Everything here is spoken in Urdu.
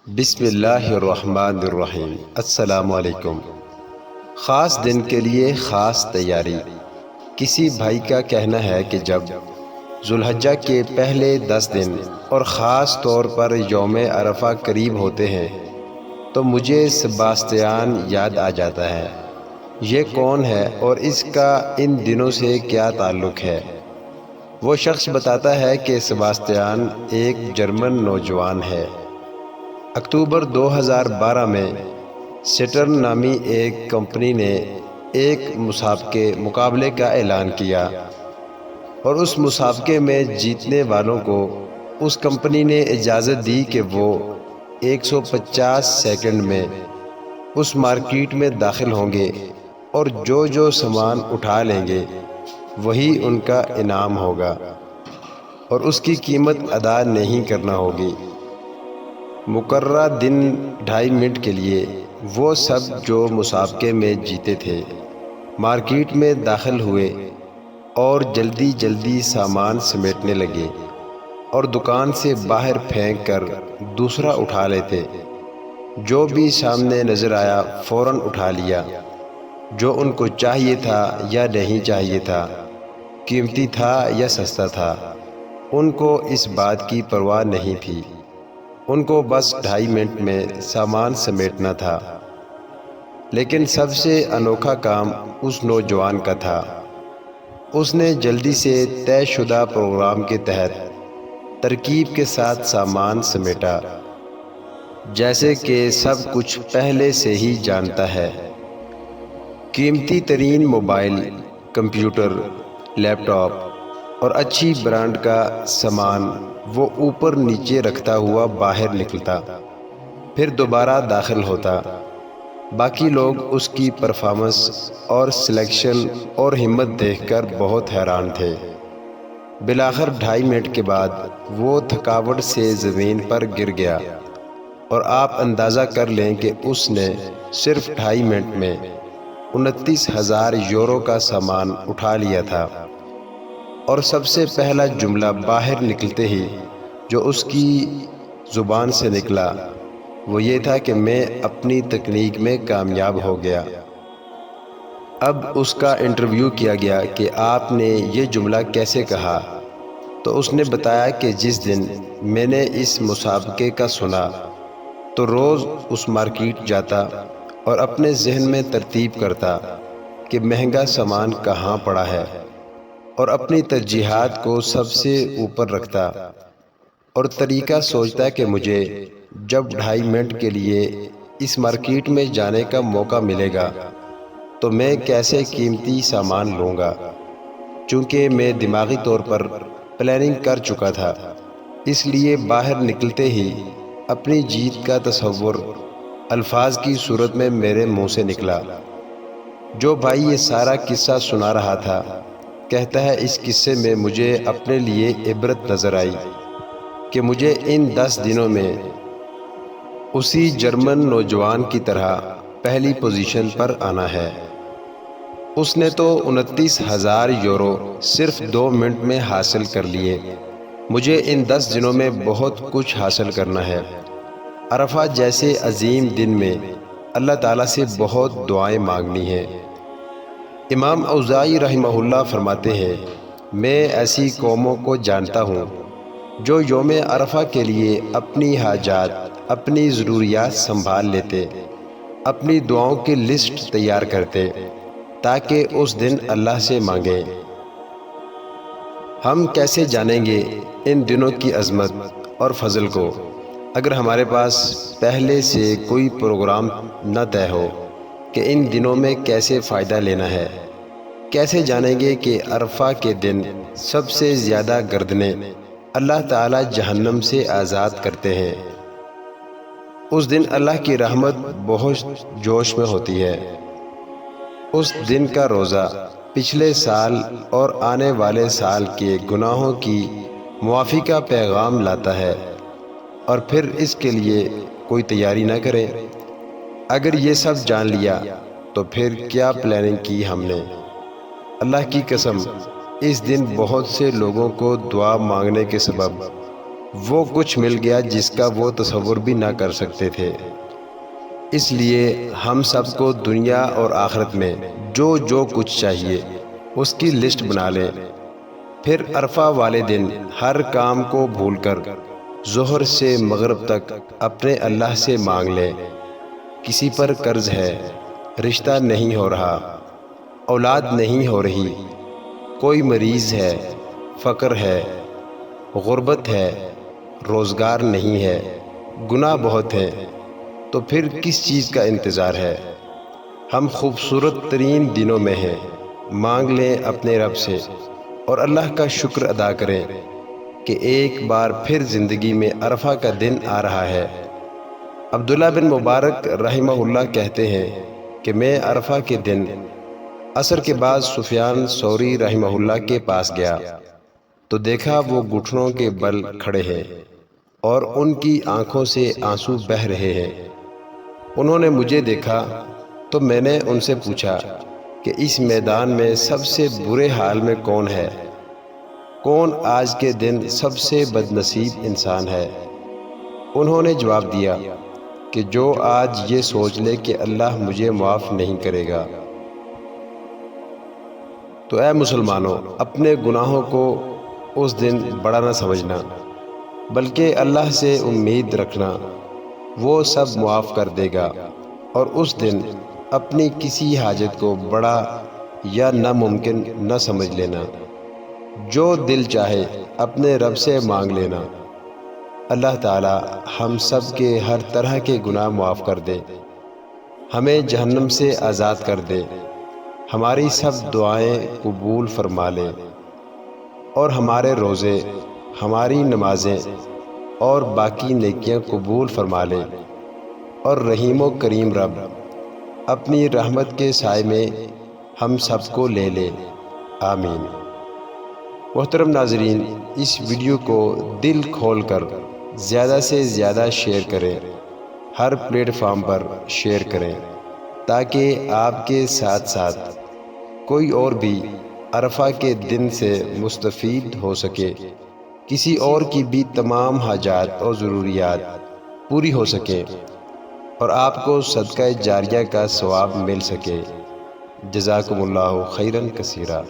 بسم اللہ الرحمن الرحیم۔ السلام علیکم۔ خاص دن کے لیے خاص تیاری۔ کسی بھائی کا کہنا ہے کہ جب ذوالحجہ کے پہلے 10 دن اور خاص طور پر یوم عرفہ قریب ہوتے ہیں تو مجھے سباستیان یاد آ جاتا ہے۔ یہ کون ہے اور اس کا ان دنوں سے کیا تعلق ہے؟ وہ شخص بتاتا ہے کہ سباستیان ایک جرمن نوجوان ہے۔ اکتوبر 2012 میں سیٹرن نامی ایک کمپنی نے ایک مقابلے کا اعلان کیا اور اس مسابقے میں جیتنے والوں کو اس کمپنی نے اجازت دی کہ وہ 150 سیکنڈ میں اس مارکیٹ میں داخل ہوں گے اور جو سامان اٹھا لیں گے وہی ان کا انعام ہوگا اور اس کی قیمت ادا نہیں کرنا ہوگی۔ مقررہ دن 2.5 منٹ کے لیے وہ سب جو مسابقے میں جیتے تھے مارکیٹ میں داخل ہوئے اور جلدی سامان سمیٹنے لگے اور دکان سے باہر پھینک کر دوسرا اٹھا لیتے۔ جو بھی سامنے نظر آیا فوراً اٹھا لیا، جو ان کو چاہیے تھا یا نہیں چاہیے تھا، قیمتی تھا یا سستا تھا، ان کو اس بات کی پرواہ نہیں تھی۔ ان کو بس 2.5 منٹ میں سامان سمیٹنا تھا۔ لیکن سب سے انوکھا کام اس نوجوان کا تھا۔ اس نے جلدی سے طے شدہ پروگرام کے تحت ترکیب کے ساتھ سامان سمیٹا، جیسے کہ سب کچھ پہلے سے ہی جانتا ہے۔ قیمتی ترین موبائل، کمپیوٹر، لیپ ٹاپ اور اچھی برانڈ کا سامان وہ اوپر نیچے رکھتا ہوا باہر نکلتا، پھر دوبارہ داخل ہوتا۔ باقی لوگ اس کی پرفارمنس اور سلیکشن اور ہمت دیکھ کر بہت حیران تھے۔ بالآخر 2.5 منٹ کے بعد وہ تھکاوٹ سے زمین پر گر گیا اور آپ اندازہ کر لیں کہ اس نے صرف 2.5 منٹ میں 29,000 یورو کا سامان اٹھا لیا تھا۔ اور سب سے پہلا جملہ باہر نکلتے ہی جو اس کی زبان سے نکلا وہ یہ تھا کہ میں اپنی تکنیک میں کامیاب ہو گیا۔ اب اس کا انٹرویو کیا گیا کہ آپ نے یہ جملہ کیسے کہا، تو اس نے بتایا کہ جس دن میں نے اس مسابقے کا سنا تو روز اس مارکیٹ جاتا اور اپنے ذہن میں ترتیب کرتا کہ مہنگا سامان کہاں پڑا ہے اور اپنی ترجیحات کو سب سے اوپر رکھتا اور طریقہ سوچتا کہ مجھے جب 2.5 منٹ کے لیے اس مارکیٹ میں جانے کا موقع ملے گا تو میں کیسے قیمتی سامان لوں گا۔ چونکہ میں دماغی طور پر پلاننگ کر چکا تھا، اس لیے باہر نکلتے ہی اپنی جیت کا تصور الفاظ کی صورت میں میرے منہ سے نکلا۔ جو بھائی یہ سارا قصہ سنا رہا تھا کہتا ہے اس قصے میں مجھے اپنے لیے عبرت نظر آئی کہ مجھے ان 10 دنوں میں اسی جرمن نوجوان کی طرح پہلی پوزیشن پر آنا ہے۔ اس نے تو 29,000 یورو صرف 2 منٹ میں حاصل کر لیے۔ مجھے ان 10 دنوں میں بہت کچھ حاصل کرنا ہے۔ عرفہ جیسے عظیم دن میں اللہ تعالیٰ سے بہت دعائیں مانگنی ہیں۔ امام اوزاعی رحمہ اللہ فرماتے ہیں، میں ایسی قوموں کو جانتا ہوں جو یوم عرفہ کے لیے اپنی حاجات، اپنی ضروریات سنبھال لیتے، اپنی دعاؤں کی لسٹ تیار کرتے تاکہ اس دن اللہ سے مانگیں۔ ہم کیسے جانیں گے ان دنوں کی عظمت اور فضل کو اگر ہمارے پاس پہلے سے کوئی پروگرام نہ طے ہو کہ ان دنوں میں کیسے فائدہ لینا ہے؟ کیسے جانیں گے کہ عرفہ کے دن سب سے زیادہ گردنیں اللہ تعالیٰ جہنم سے آزاد کرتے ہیں؟ اس دن اللہ کی رحمت بہت جوش میں ہوتی ہے۔ اس دن کا روزہ پچھلے سال اور آنے والے سال کے گناہوں کی معافی کا پیغام لاتا ہے، اور پھر اس کے لیے کوئی تیاری نہ کرے۔ اگر یہ سب جان لیا تو پھر کیا پلاننگ کی ہم نے؟ اللہ کی قسم، اس دن بہت سے لوگوں کو دعا مانگنے کے سبب وہ کچھ مل گیا جس کا وہ تصور بھی نہ کر سکتے تھے۔ اس لیے ہم سب کو دنیا اور آخرت میں جو کچھ چاہیے اس کی لسٹ بنا لیں، پھر عرفہ والے دن ہر کام کو بھول کر ظہر سے مغرب تک اپنے اللہ سے مانگ لیں۔ کسی پر قرض ہے، رشتہ نہیں ہو رہا، اولاد نہیں ہو رہی، کوئی مریض ہے، فقر ہے، غربت ہے، روزگار نہیں ہے، گناہ بہت ہیں، تو پھر کس چیز کا انتظار ہے؟ ہم خوبصورت ترین دنوں میں ہیں، مانگ لیں اپنے رب سے اور اللہ کا شکر ادا کریں کہ ایک بار پھر زندگی میں عرفہ کا دن آ رہا ہے۔ عبداللہ بن مبارک رحمہ اللہ کہتے ہیں کہ میں عرفہ کے دن عصر کے بعد سفیان ثوری رحمہ اللہ کے پاس گیا تو دیکھا وہ گھٹنوں کے بل کھڑے ہیں اور ان کی آنکھوں سے آنسو بہہ رہے ہیں۔ انہوں نے مجھے دیکھا تو میں نے ان سے پوچھا کہ اس میدان میں سب سے برے حال میں کون ہے؟ کون آج کے دن سب سے بد نصیب انسان ہے؟ انہوں نے جواب دیا کہ جو آج یہ سوچ لے کہ اللہ مجھے معاف نہیں کرے گا۔ تو اے مسلمانوں، اپنے گناہوں کو اس دن بڑا نہ سمجھنا، بلکہ اللہ سے امید رکھنا، وہ سب معاف کر دے گا، اور اس دن اپنی کسی حاجت کو بڑا یا ناممکن نہ سمجھ لینا۔ جو دل چاہے اپنے رب سے مانگ لینا۔ اللہ تعالی ہم سب کے ہر طرح کے گناہ معاف کر دے، ہمیں جہنم سے آزاد کر دے، ہماری سب دعائیں قبول فرما لے، اور ہمارے روزے، ہماری نمازیں اور باقی نیکیاں قبول فرما لے، اور رحیم و کریم رب اپنی رحمت کے سائے میں ہم سب کو لے لے، آمین۔ محترم ناظرین، اس ویڈیو کو دل کھول کر زیادہ سے زیادہ شیئر کریں، ہر پلیٹ فارم پر شیئر کریں، تاکہ آپ کے ساتھ ساتھ کوئی اور بھی عرفہ کے دن سے مستفید ہو سکے، کسی اور کی بھی تمام حاجات اور ضروریات پوری ہو سکیں، اور آپ کو صدقہ جاریہ کا ثواب مل سکے۔ جزاکم اللہ خیراً کثیرا۔